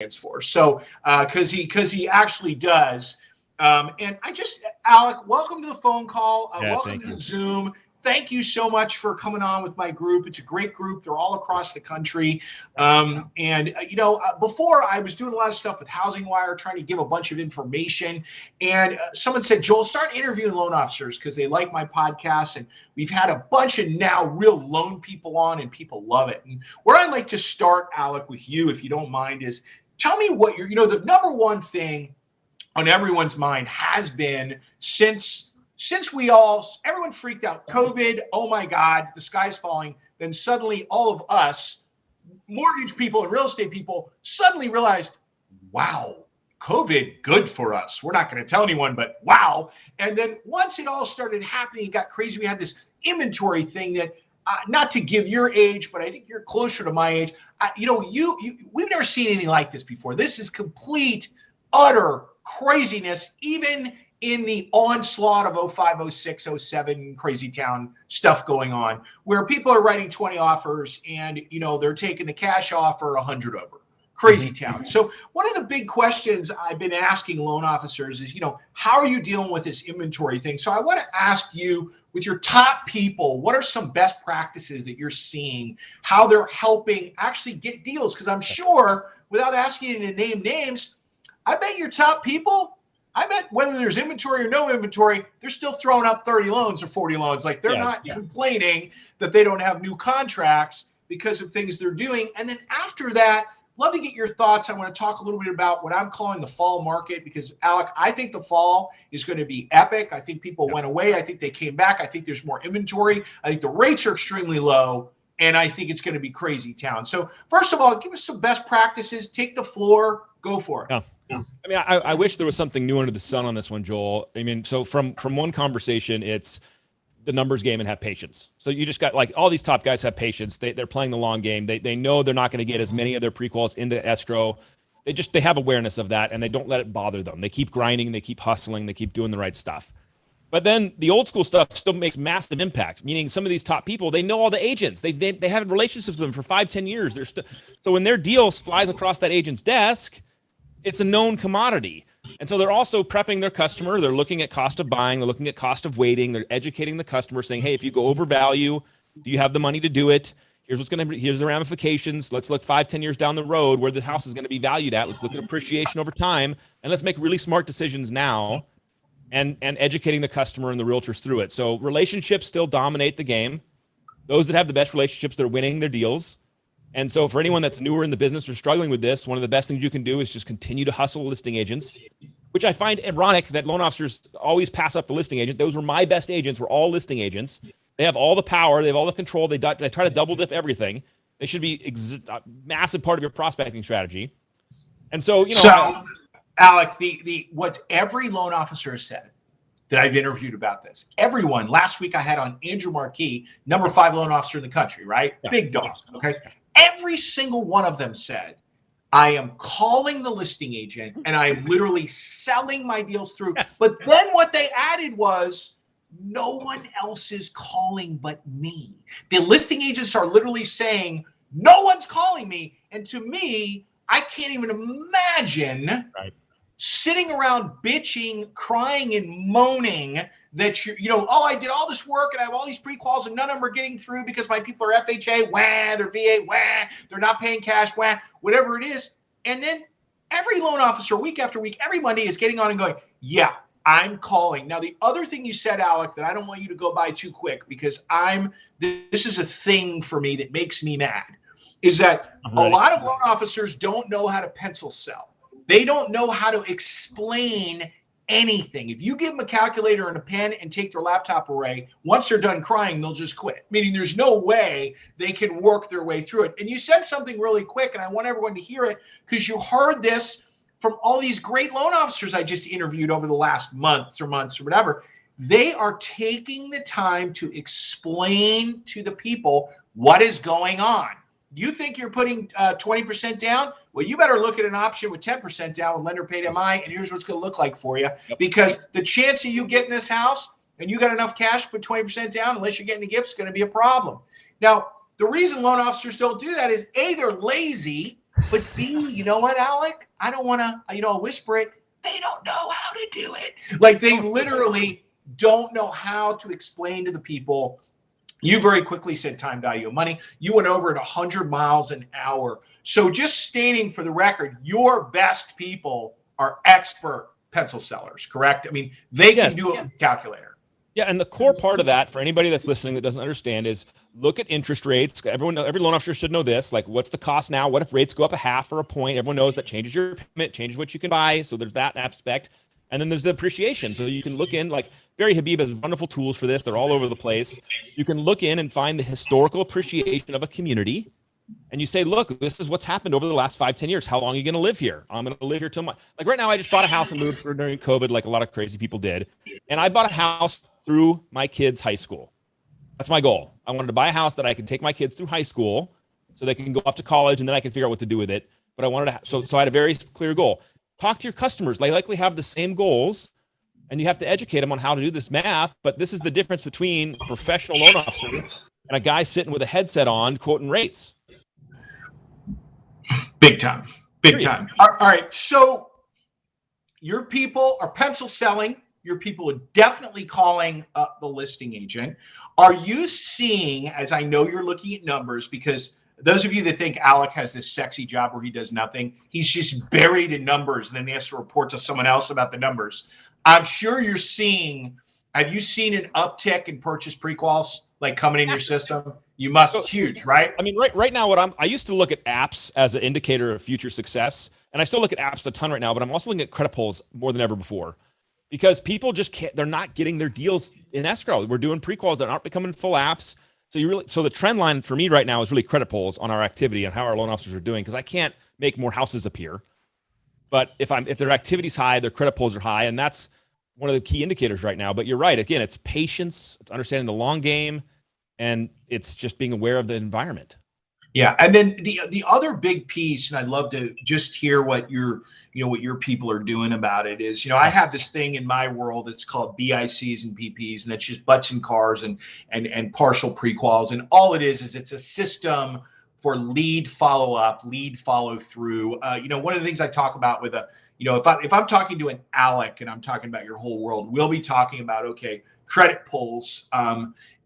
stands for. So, because he actually does. And Alec, welcome to the phone call. Welcome to Zoom. Thank you so much for coming on with my group. It's a great group. They're all across the country. Before I was doing a lot of stuff with Housing Wire, trying to give a bunch of information. And someone said, Joel, start interviewing loan officers because they like my podcast. And we've had a bunch of now real loan people on and people love it. And where I'd like to start, Alec, with you, if you don't mind, is tell me what the number one thing on everyone's mind has been since everyone freaked out, COVID, oh my God, the sky's falling. Then suddenly all of us, mortgage people and real estate people, suddenly realized, wow, COVID, good for us. We're not going to tell anyone, but wow. And then once it all started happening, it got crazy. We had this inventory thing that, not to give your age, but I think you're closer to my age. We've never seen anything like this before. This is complete, utter craziness, even in the onslaught of 05, 06, 07 crazy town stuff going on, where people are writing 20 offers and, they're taking the cash offer 100 over. Crazy town. So one of the big questions I've been asking loan officers is, how are you dealing with this inventory thing? So I want to ask you, with your top people, what are some best practices that you're seeing, how they're helping actually get deals? Because I'm sure, without asking you to name names, I bet your top people, whether there's inventory or no inventory, they're still throwing up 30 loans or 40 loans. Like they're not complaining that they don't have new contracts because of things they're doing. And then after that, love to get your thoughts. I want to talk a little bit about what I'm calling the fall market, because Alec, I think the fall is going to be epic. I think people went away. I think they came back. I think there's more inventory. I think the rates are extremely low, and I think it's going to be crazy town. So first of all, give us some best practices. Take the floor. Go for it. Yeah. I mean, I wish there was something new under the sun on this one, Joel. I mean, so from one conversation, it's the numbers game and have patience. So you just got, like, all these top guys have patience. They're playing the long game. They know they're not going to get as many of their pre-quals into escrow. They have awareness of that, and they don't let it bother them. They keep grinding, they keep hustling, they keep doing the right stuff. But then the old school stuff still makes massive impact, meaning some of these top people, they know all the agents. They have relationships with them for 5-10 years. So when their deal flies across that agent's desk, it's a known commodity. And so they're also prepping their customer. They're looking at cost of buying. They're looking at cost of waiting. They're educating the customer, saying, hey, if you go over value, do you have the money to do it? Here's the ramifications. Let's look 5-10 years down the road where the house is going to be valued at. Let's look at appreciation over time, and let's make really smart decisions now, and educating the customer and the realtors through it. So relationships still dominate the game. Those that have the best relationships, they're winning their deals. And so for anyone that's newer in the business or struggling with this, one of the best things you can do is just continue to hustle listing agents, which I find ironic that loan officers always pass up the listing agent. Those were my best agents, were all listing agents. They have all the power. They have all the control. They try to double dip everything. They should be a massive part of your prospecting strategy. And so, Alec, what every loan officer has said that I've interviewed about this, everyone, last week I had on Andrew Marquis, number 5 loan officer in the country, right? Yeah. Big dog. Okay. Every single one of them said, I am calling the listing agent and I am literally selling my deals through. Yes. But then what they added was, no one else is calling but me. The listing agents are literally saying, no one's calling me. And to me, I can't even imagine sitting around bitching, crying, and moaning that I did all this work and I have all these pre-quals and none of them are getting through because my people are FHA, they're VA, they're not paying cash, whatever it is. And then every loan officer, week after week, every Monday is getting on and going, yeah, I'm calling. Now, the other thing you said, Alec, that I don't want you to go by too quick because this is a thing for me that makes me mad, is that a lot of loan officers don't know how to pencil sell. They don't know how to explain anything. If you give them a calculator and a pen and take their laptop away, once they're done crying, they'll just quit. Meaning there's no way they can work their way through it. And you said something really quick, and I want everyone to hear it because you heard this from all these great loan officers I just interviewed over the last months or whatever. They are taking the time to explain to the people what is going on. You think you're putting 20% down? Well, you better look at an option with 10% down with lender paid MI, and here's what's going to look like for you. Yep. Because the chance of you getting this house and you got enough cash to put 20% down, unless you're getting a gift, is going to be a problem. Now, the reason loan officers don't do that is A, they're lazy, But B, you know what, Alec? I don't want to, whisper it. They don't know how to do it. Like they literally don't know how to explain to the people. You very quickly said time value of money. You went over at 100 miles an hour. So just stating for the record, your best people are expert pencil sellers, correct? I mean, they can do it with a calculator. Yeah, and the core part of that for anybody that's listening that doesn't understand is look at interest rates. Every loan officer should know this. Like, what's the cost now? What if rates go up a half or a point? Everyone knows that changes your payment, changes what you can buy. So there's that aspect. And then there's the appreciation. So you can look in, like Barry Habib has wonderful tools for this. They're all over the place. You can look in and find the historical appreciation of a community. And you say, look, this is what's happened over the last 5-10 years. How long are you going to live here? I'm going to live here till like right now, I just bought a house and moved during COVID, like a lot of crazy people did. And I bought a house through my kids' high school. That's my goal. I wanted to buy a house that I could take my kids through high school so they can go off to college and then I can figure out what to do with it. But I wanted to, so I had a very clear goal. Talk to your customers. They likely have the same goals and you have to educate them on how to do this math. But this is the difference between a professional loan officer and a guy sitting with a headset on quoting rates. Big time. Big time. All right. So your people are pencil selling. Your people are definitely calling the listing agent. Are you seeing, as I know you're looking at numbers, because those of you that think Alec has this sexy job where he does nothing, he's just buried in numbers and then he has to report to someone else about the numbers. I'm sure you're seeing, have you seen an uptick in purchase pre-quals like coming in your system? You must. Huge, right? I mean, right now, I used to look at apps as an indicator of future success. And I still look at apps a ton right now, but I'm also looking at credit pulls more than ever before. Because people just can't, they're not getting their deals in escrow. We're doing pre-quals that aren't becoming full apps. So the trend line for me right now is really credit pulls on our activity and how our loan officers are doing, because I can't make more houses appear. But if their activity's high, their credit pulls are high, and that's one of the key indicators right now. But you're right. Again, it's patience, it's understanding the long game, and it's just being aware of the environment. Yeah, and then the other big piece, and I'd love to just hear what your people are doing about it is, I have this thing in my world. It's called BICs and PPs, and it's just butts and cars and partial pre-quals, and all it is it's a system for lead follow up, lead follow through. One of the things I talk about with if I'm talking to an Alec and I'm talking about your whole world, we'll be talking about credit pulls.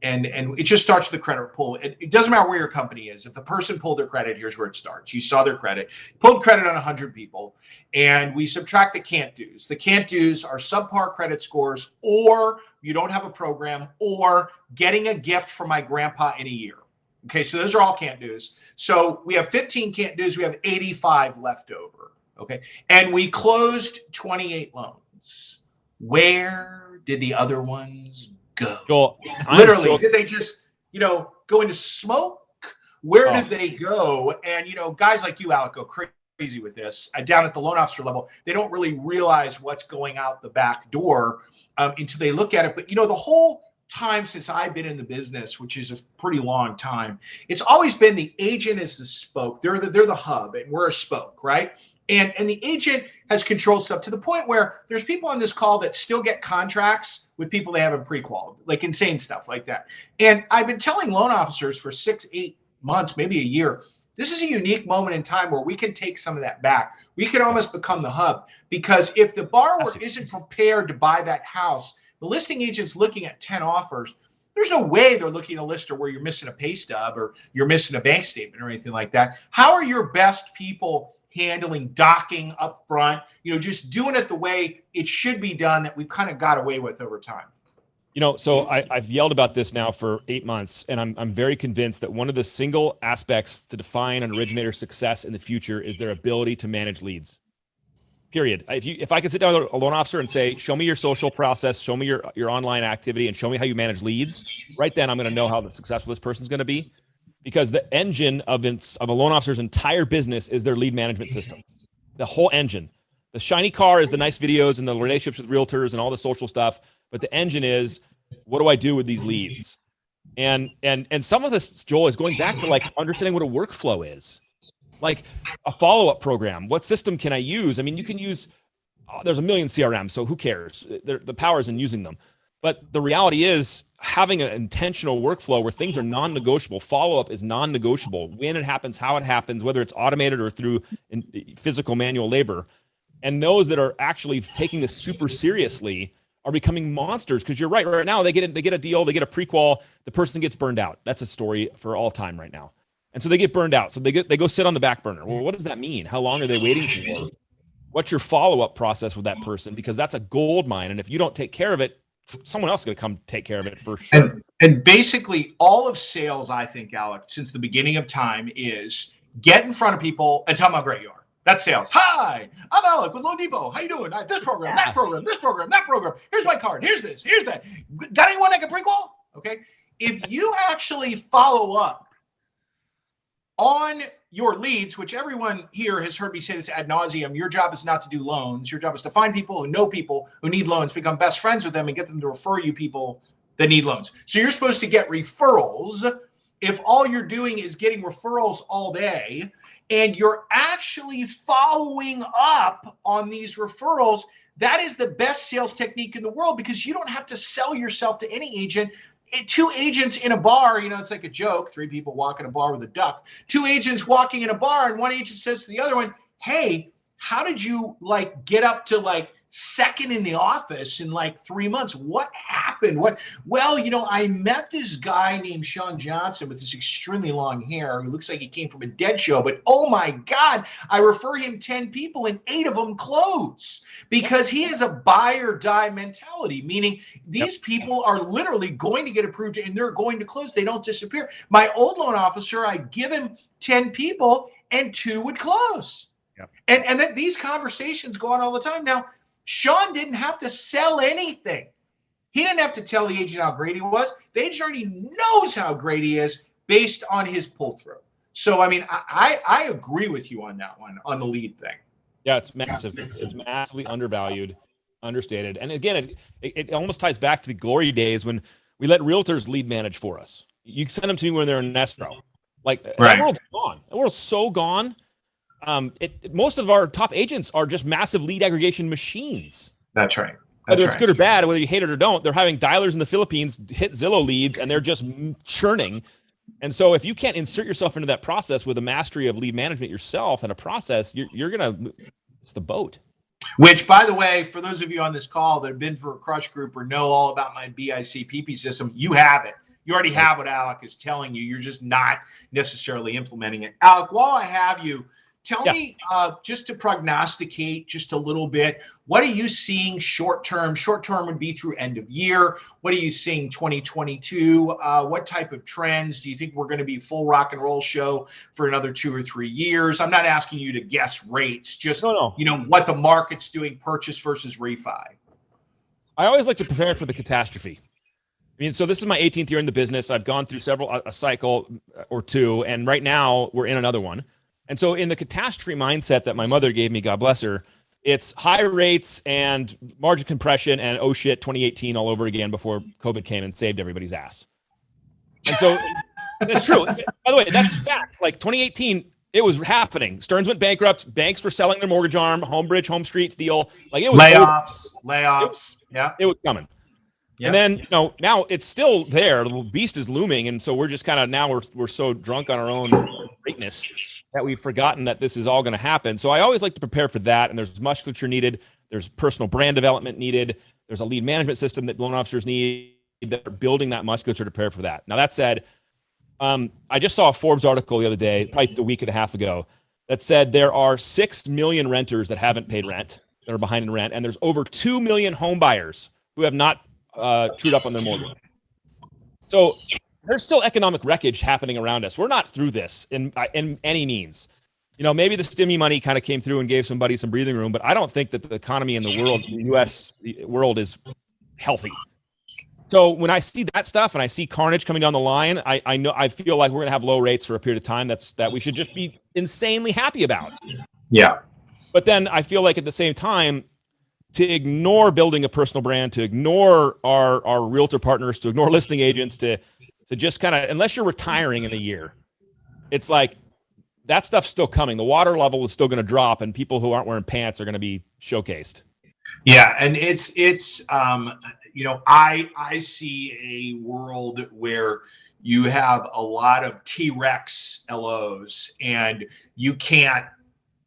And it just starts with the credit pull. It doesn't matter where your company is. If the person pulled their credit, here's where it starts. You saw their credit, pulled credit on 100 people, and we subtract the can't do's. The can't do's are subpar credit scores, or you don't have a program, or getting a gift from my grandpa in a year. Okay, so those are all can't do's. So we have 15 can't do's. We have 85 left over. Okay, and we closed 28 loans. Where did the other ones go? Joel, literally, did they just go into smoke? Where did they go? And guys like you, Alec, go crazy with this. Down at the loan officer level, they don't really realize what's going out the back door until they look at it. But the whole time since I've been in the business, which is a pretty long time, it's always been the agent is the spoke. They're the hub, and we're a spoke, right? And the agent has control stuff to the point where there's people on this call that still get contracts with people they haven't pre-qualified, like insane stuff like that. And I've been telling loan officers for 6-8 months, maybe a year, this is a unique moment in time where we can take some of that back. We can almost become the hub, because if the borrower isn't prepared to buy that house, the listing agent's looking at 10 offers. There's no way they're looking at a lister where you're missing a pay stub or you're missing a bank statement or anything like that. How are your best people handling docking up front, just doing it the way it should be done that we've kind of got away with over time? So I've yelled about this now for 8 months, and I'm very convinced that one of the single aspects to define an originator's success in the future is their ability to manage leads. Period. If I can sit down with a loan officer and say, show me your social process, show me your online activity, and show me how you manage leads, right then I'm going to know how successful this person's going to be, because the engine of a loan officer's entire business is their lead management system. The whole engine. The shiny car is the nice videos and the relationships with realtors and all the social stuff, but the engine is, what do I do with these leads? And some of this, Joel, is going back to like understanding what a workflow is. Like a follow-up program. What system can I use? I mean, you can use, there's a million CRMs, so who cares? The power is in using them. But the reality is having an intentional workflow where things are non-negotiable, follow-up is non-negotiable, when it happens, how it happens, whether it's automated or through physical manual labor. And those that are actually taking this super seriously are becoming monsters, because you're right. Right now, they get a deal, they get a pre-qual, the person gets burned out. That's a story for all time right now. And so they get burned out. So they go sit on the back burner. Well, what does that mean? How long are they waiting for? What's your follow-up process with that person? Because that's a gold mine. And if you don't take care of it, someone else is going to come take care of it for sure. And basically all of sales, I think, Alec, since the beginning of time, is get in front of people and tell them how great you are. That's sales. Hi, I'm Alec with LoanDepot. How you doing? This program, that program, this program, that program. Here's my card. Here's this. Here's that. Got anyone that can pre-qual? Okay. If you actually follow up on your leads, which everyone here has heard me say this ad nauseum, your job is not to do loans. Your job is to find people who know people who need loans, become best friends with them, and get them to refer you people that need loans. So you're supposed to get referrals. If all you're doing is getting referrals all day, and you're actually following up on these referrals, that is the best sales technique in the world, because you don't have to sell yourself to any agent. Two agents in a bar, it's like a joke. 3 people walk in a bar with a duck. 2 agents walking in a bar, and one agent says to the other one, hey, how did you get up to second in the office in 3 months? What happened? Well, I met this guy named Sean Johnson with this extremely long hair who looks like he came from a dead show, but oh my God, I refer him 10 people and 8 of them close, because he has a buy or die mentality, meaning these people are literally going to get approved and they're going to close. They don't disappear. My old loan officer, I'd give him 10 people and 2 would close. Yep. And then these conversations go on all the time. Now, Sean didn't have to sell anything. He didn't have to tell the agent how great he was. The agent already knows how great he is based on his pull-through. So, I mean, I agree with you on that one, on the lead thing. Yeah, it's massive. It's massively undervalued, understated. And again, it almost ties back to the glory days when we let realtors lead manage for us. You send them to me when they're in escrow. That world's gone. That world's so gone. Most of our top agents are just massive lead aggregation machines. That's right. Whether it's good or bad, whether you hate it or don't, they're having dialers in the Philippines hit Zillow leads, and they're just churning. And so if you can't insert yourself into that process with a mastery of lead management yourself and a process, you're going to, it's the boat. Which, by the way, for those of you on this call that have been for a crush group or know all about my BICPP system, you have it. You already have what Alec is telling you. You're just not necessarily implementing it. Alec, while I have you, tell me, just to prognosticate just a little bit, what are you seeing short term? Short term would be through end of year. What are you seeing 2022? What type of trends do you think we're going to be full rock and roll show for another 2 or 3 years? I'm not asking you to guess rates, just what the market's doing, purchase versus refi. I always like to prepare for the catastrophe. I mean, so this is my 18th year in the business. I've gone through a cycle or 2, and right now we're in another one. And so in the catastrophe mindset that my mother gave me, God bless her, it's high rates and margin compression and, oh shit, 2018 all over again before COVID came and saved everybody's ass. And so that's true. By the way, that's fact. 2018, it was happening. Stearns went bankrupt. Banks were selling their mortgage arm, Homebridge, Home Streets deal. It was layoffs. It was coming. Yep. And then, now it's still there. The beast is looming. And so we're just kind of, now we're so drunk on our own greatness that we've forgotten that this is all going to happen. So I always like to prepare for that. And there's musculature needed. There's personal brand development needed. There's a lead management system that loan officers need, that are building that musculature to prepare for that. Now, that said, I just saw a Forbes article the other day, probably a week and a half ago, that said there are 6 million renters that haven't paid rent, that are behind in rent. And there's over 2 million home buyers who have not trued up on their mortgage. So there's still economic wreckage happening around us. We're not through this in any means. Maybe the stimmy money kind of came through and gave somebody some breathing room, but I don't think that the economy in the world, the U.S. the world, is healthy. So when I see that stuff and I see carnage coming down the line, I feel like we're going to have low rates for a period of time that we should just be insanely happy about. Yeah. But then I feel like at the same time, to ignore building a personal brand, to ignore our realtor partners, to ignore listing agents, to just kind of, unless you're retiring in a year, it's like that stuff's still coming. The water level is still going to drop, and people who aren't wearing pants are going to be showcased. Yeah, and it's I see a world where you have a lot of T-Rex LOs and you can't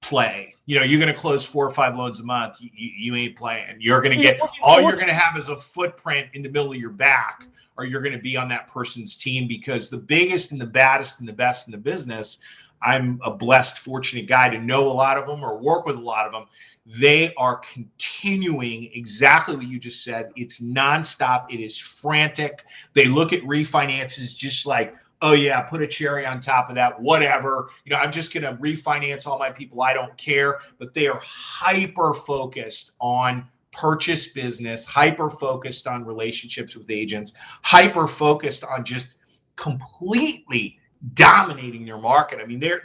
play. You're going to close 4 or 5 loans a month. You ain't playing. You're going to get all you're going to have is a footprint in the middle of your back, or you're going to be on that person's team, because the biggest and the baddest and the best in the business, I'm a blessed, fortunate guy to know a lot of them or work with a lot of them. They are continuing exactly what you just said. It's nonstop. It is frantic. They look at refinances just like, oh yeah, put a cherry on top of that, whatever. I'm just going to refinance all my people. I don't care. But they are hyper focused on purchase business, hyper focused on relationships with agents, hyper focused on just completely dominating their market. I mean, they're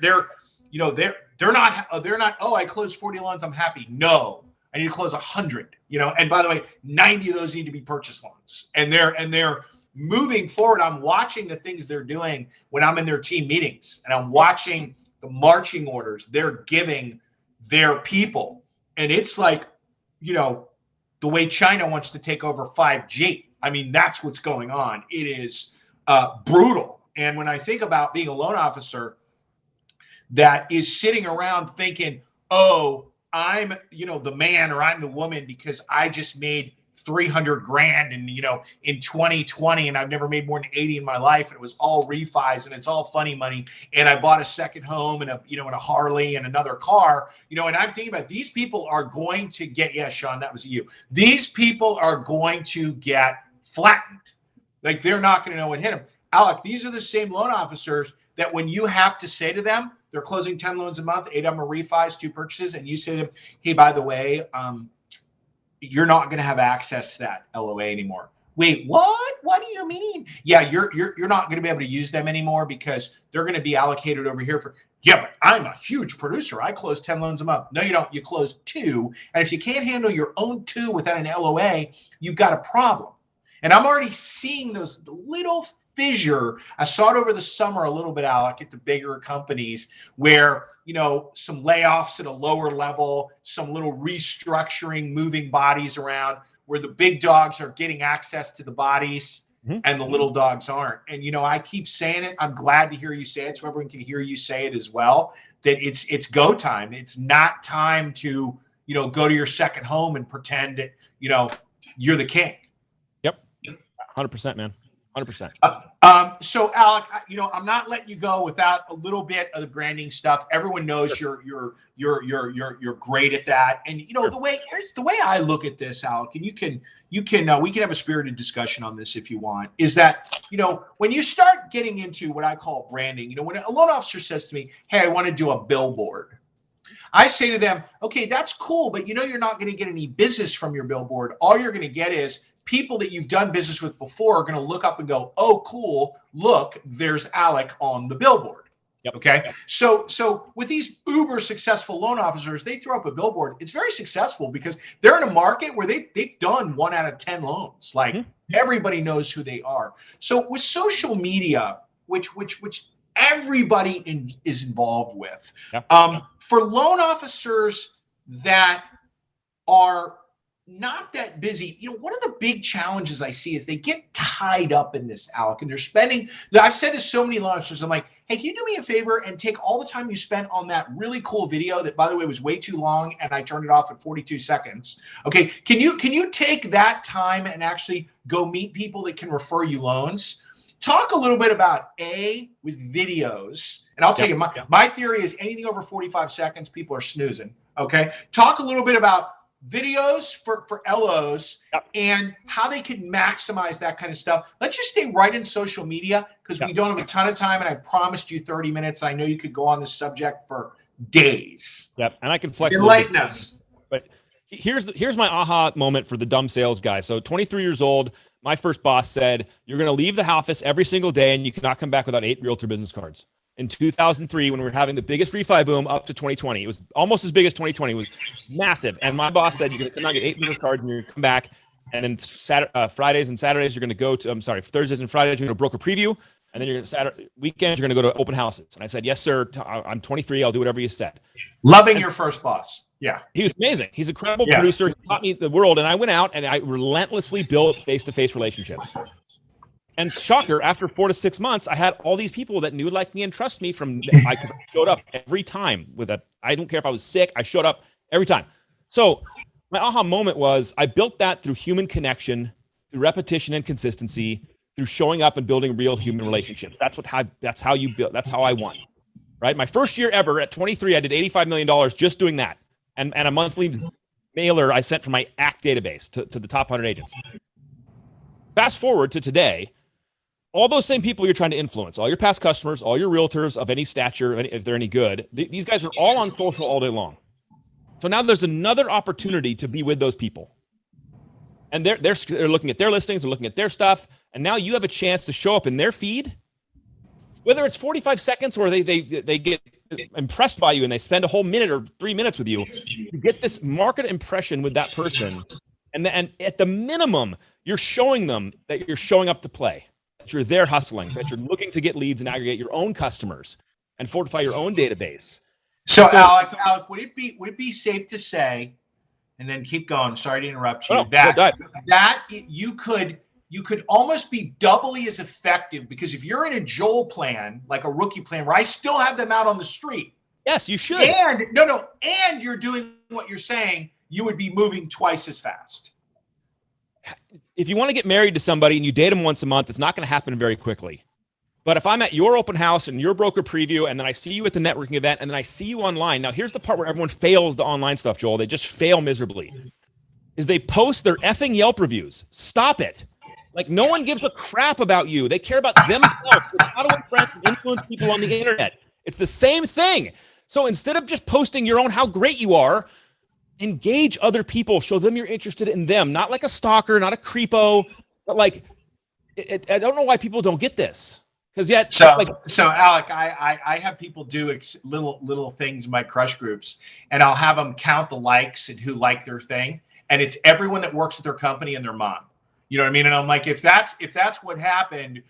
not, oh, I closed 40 loans, I'm happy. No, I need to close 100, and by the way, 90 of those need to be purchase loans. And they're moving forward. I'm watching the things they're doing when I'm in their team meetings, and I'm watching the marching orders they're giving their people. And it's like, the way China wants to take over 5G. I mean, that's what's going on. It is brutal. And when I think about being a loan officer that is sitting around thinking, oh, I'm, the man, or I'm the woman because I just made 300 grand and, in 2020, and I've never made more than 80 in my life. And it was all refis and it's all funny money. And I bought a second home and and a Harley and another car, and I'm thinking about these people are going to get, yeah, Sean, that was you. These people are going to get flattened. Like, they're not going to know what hit them. Alec, these are the same loan officers that when you have to say to them, they're closing 10 loans a month, 8 of them are refis, 2 purchases, and you say to them, hey, by the way, you're not going to have access to that LOA anymore. Wait, what? What do you mean? Yeah, you're not going to be able to use them anymore because they're going to be allocated over here for. Yeah, but I'm a huge producer. I close 10 loans a month. No, you don't. You close 2. And if you can't handle your own 2 without an LOA, you've got a problem. And I'm already seeing those little fissure. I saw it over the summer a little bit, Alec, at the bigger companies where, some layoffs at a lower level, some little restructuring, moving bodies around, where the big dogs are getting access to the bodies and the little dogs aren't. And, I keep saying it. I'm glad to hear you say it so everyone can hear you say it as well, that it's go time. It's not time to, go to your second home and pretend that, you're the king. Yep. 100%, man. 100%. So Alec, I'm not letting you go without a little bit of the branding stuff. Everyone knows you're great at that. And the way I look at this, Alec, and we can have a spirited discussion on this if you want, is that, when you start getting into what I call branding, when a loan officer says to me, hey, I want to do a billboard, I say to them, okay, that's cool, but you're not going to get any business from your billboard. All you're going to get is people that you've done business with before are going to look up and go, oh, cool, look, there's Alec on the billboard. Yep. Okay. Yep. So with these uber successful loan officers, they throw up a billboard. It's very successful because they're in a market where they've done 1 out of 10 loans. Like everybody knows who they are. So with social media, which everybody is involved with, for loan officers that are not that busy, one of the big challenges I see is they get tied up in this, Alec, and they're spending. I've said to so many law officers, I'm like, hey, can you do me a favor and take all the time you spent on that really cool video that, by the way, was way too long and I turned it off at 42 seconds. Okay, can you take that time and actually go meet people that can refer you loans? Talk a little bit about with videos, and I'll tell you, my theory is anything over 45 seconds, people are snoozing. Okay, talk a little bit about videos for LOs and how they can maximize that kind of stuff. Let's just stay right in social media because we don't have a ton of time, and I promised you 30 minutes. I know you could go on this subject for days. Yep, and I can flex. Enlighten us. But here's my aha moment for the dumb sales guy. So 23 years old, my first boss said, you're going to leave the office every single day and you cannot come back without 8 realtor business cards. In 2003, when we were having the biggest refi boom up to 2020, it was almost as big as 2020. It was massive. And my boss said, you're going to come out, get 8 business cards, and you're going to come back. And then Fridays and Saturdays, you're going to go to, Thursdays and Fridays, you're going to broker preview. And then you're going to weekends, you're going to go to open houses. And I said, yes, sir. I'm 23. I'll do whatever you said. Loving your first boss. Yeah. He was amazing. He's a credible Yeah. producer. He taught me the world. And I went out and I relentlessly built face-to-face relationships. And shocker, after 4 to 6 months, I had all these people that knew, like me, and trust me because I showed up every time with a, I don't care if I was sick, I showed up every time. So my aha moment was I built that through human connection, through repetition and consistency, through showing up and building real human relationships. That's how you build. That's how I won. Right. My first year ever at 23, I did $85 million just doing that. And a monthly mailer I sent from my ACT database to the top 100 agents. Fast forward to today, all those same people you're trying to influence, all your past customers, all your realtors of any stature, if they're any good, these guys are all on social all day long. So now there's another opportunity to be with those people. And they're looking at their listings, they're looking at their stuff, and now you have a chance to show up in their feed, whether it's 45 seconds or they get impressed by you and they spend a whole minute or 3 minutes with you. You get this market impression with that person. And at the minimum, you're showing them that you're showing up to play, that you're there hustling, that you're looking to get leads and aggregate your own customers and fortify your own database. So Alec, would it be safe to say, and then keep going, sorry to interrupt you, that you could almost be doubly as effective, because if you're in a Joel plan, like a rookie plan, where I still have them out on the street. Yes, you should. And and you're doing what you're saying, you would be moving twice as fast. If you want to get married to somebody and you date them once a month, it's not going to happen very quickly. But if I'm at your open house and your broker preview, and then I see you at the networking event, and then I see you online. Now, here's the part where everyone fails the online stuff, Joel. They just fail miserably. Is they post their effing Yelp reviews. Stop it. Like, no one gives a crap about you. They care about themselves. It's how to win friends and influence people on the internet. It's the same thing. So instead of just posting your own how great you are, engage other people. Show them you're interested in them. Not like a stalker, not a creepo, but like, I don't know why people don't get this. Because yet, so Alec, I have people do little things in my crush groups, and I'll have them count the likes and who liked their thing, and it's everyone that works at their company and their mom. You know what I mean? And I'm like, if that's what happened,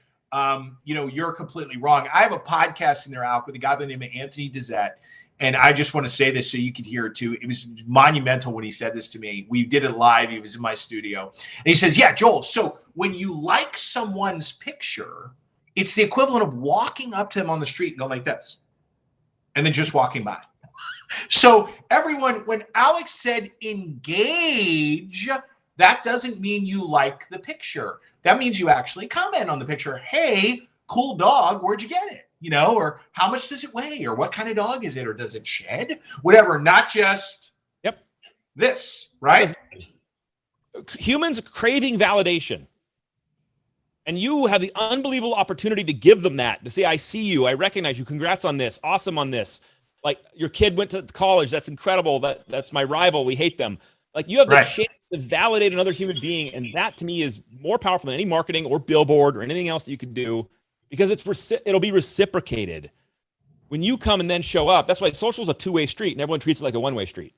you're completely wrong. I have a podcast in there, Alec, with a guy by the name of Anthony Dezette, and I just want to say this so you could hear it too. It was monumental when he said this to me. We did it live. He was in my studio, and he says, "Yeah, Joel. So when you like someone's picture, it's the equivalent of walking up to them on the street and going like this, and then just walking by." So everyone, when Alex said engage, that doesn't mean you like the picture. That means you actually comment on the picture. Hey, cool dog, where'd you get it? Or how much does it weigh? Or what kind of dog is it? Or does it shed? Whatever, not just this, right? Humans craving validation. And you have the unbelievable opportunity to give them that, to say, I see you, I recognize you, congrats on this, awesome on this. Like, your kid went to college, that's incredible, that's my rival, we hate them. Like, you have the chance to validate another human being, and that to me is more powerful than any marketing or billboard or anything else that you could do, because it'll be reciprocated. When you come and then show up, that's why social is a two-way street, and everyone treats it like a one-way street.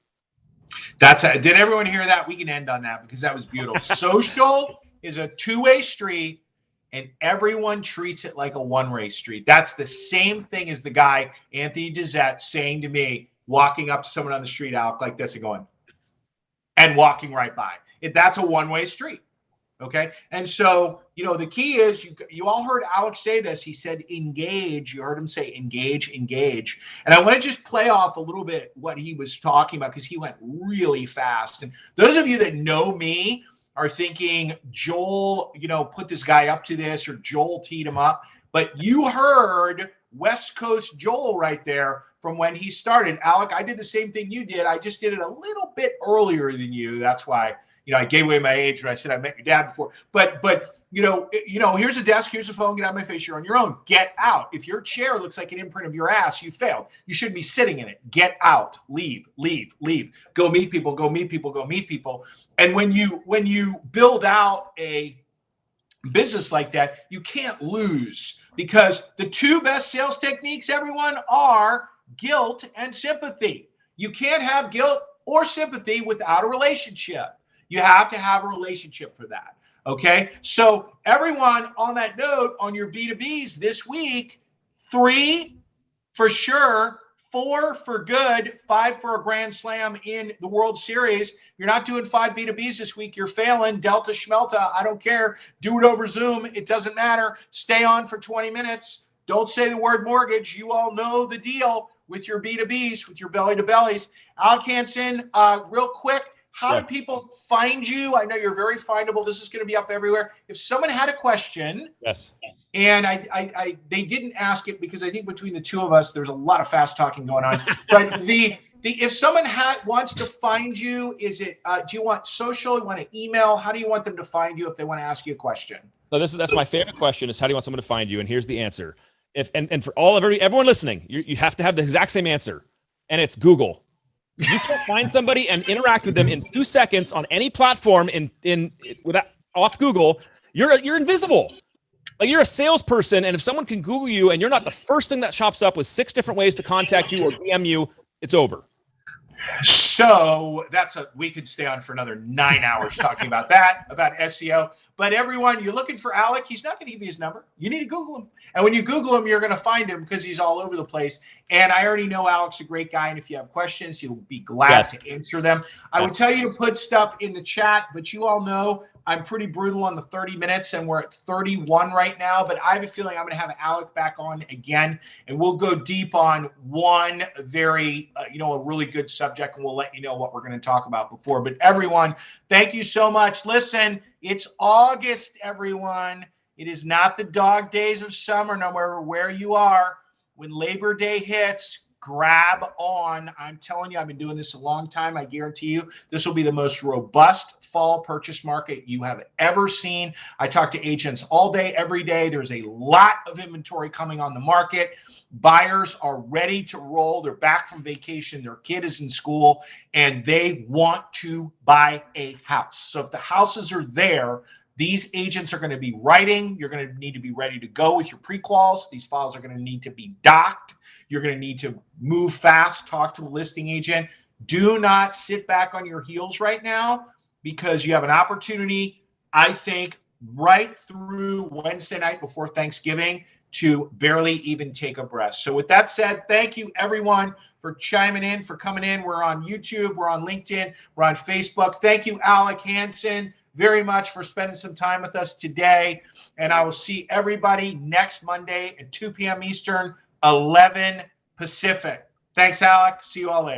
Did everyone hear that? We can end on that, because that was beautiful. Social is a two-way street, and everyone treats it like a one-way street. That's the same thing as the guy, Anthony Dezette, saying to me, walking up to someone on the street, Alec, like this, and going, and walking right by. That's a one-way street, okay? And so, the key is, you all heard Alex say this. He said, engage. You heard him say, engage. And I want to just play off a little bit what he was talking about, because he went really fast. And those of you that know me are thinking, Joel, put this guy up to this, or Joel teed him up. But you heard West Coast Joel right there from when he started. Alec, I did the same thing you did. I just did it a little bit earlier than you. That's why, I gave away my age when I said I met your dad before. But here's a desk, here's a phone, get out of my face, you're on your own. Get out. If your chair looks like an imprint of your ass, you failed. You shouldn't be sitting in it. Get out. Leave. Go meet people. And when you build out a business like that, you can't lose, because the two best sales techniques, everyone, are guilt and sympathy. You can't have guilt or sympathy without a relationship. You have to have a relationship for that. Okay. So everyone, on that note, on your B2Bs this week, 3 for sure 4 for good, 5 for a grand slam in the World Series. You're not doing 5 B2Bs this week. You're failing. Delta Schmelta, I don't care. Do it over Zoom. It doesn't matter. Stay on for 20 minutes. Don't say the word mortgage. You all know the deal with your B2Bs, with your belly to bellies. Alec Hanson, real quick, how do people find you? I know you're very findable. This is going to be up everywhere. If someone had a question, and they didn't ask it because I think between the two of us, there's a lot of fast talking going on. But if someone wants to find you, is it do you want social? You want an email? How do you want them to find you if they want to ask you a question? So that's my favorite question: is how do you want someone to find you? And here's the answer. And for everyone listening, you have to have the exact same answer, and it's Google. If you can't find somebody and interact with them in 2 seconds on any platform off Google, you're invisible. Like, you're a salesperson, and if someone can Google you and you're not the first thing that pops up with 6 different ways to contact you or DM you, it's over. So we could stay on for another 9 hours talking about that, about SEO. But everyone, you're looking for Alec. He's not going to give you his number. You need to Google him. And when you Google him, you're going to find him because he's all over the place. And I already know Alec's a great guy. And if you have questions, he'll be glad to answer them. I would tell you to put stuff in the chat, but you all know I'm pretty brutal on the 30 minutes, and we're at 31 right now. But I have a feeling I'm going to have Alec back on again, and we'll go deep on one very, a really good subject, and we'll let you know what we're going to talk about before. But everyone, thank you so much. Listen, it's August, everyone. It is not the dog days of summer, no matter where you are. When Labor Day hits, grab on. I'm telling you, I've been doing this a long time. I guarantee you this will be the most robust fall purchase market you have ever seen. I talk to agents all day, every day. There's a lot of inventory coming on the market. Buyers are ready to roll. They're back from vacation. Their kid is in school, and they want to buy a house. So if the houses are there, these agents are going to be writing. You're going to need to be ready to go with your pre-quals. These files are going to need to be docked. You're going to need to move fast, talk to the listing agent. Do not sit back on your heels right now, because you have an opportunity, I think, right through Wednesday night before Thanksgiving to barely even take a breath. So with that said, thank you, everyone, for chiming in, for coming in. We're on YouTube. We're on LinkedIn. We're on Facebook. Thank you, Alec Hanson, very much for spending some time with us today. And I will see everybody next Monday at 2 p.m. Eastern, 11 Pacific. Thanks, Alec. See you all later.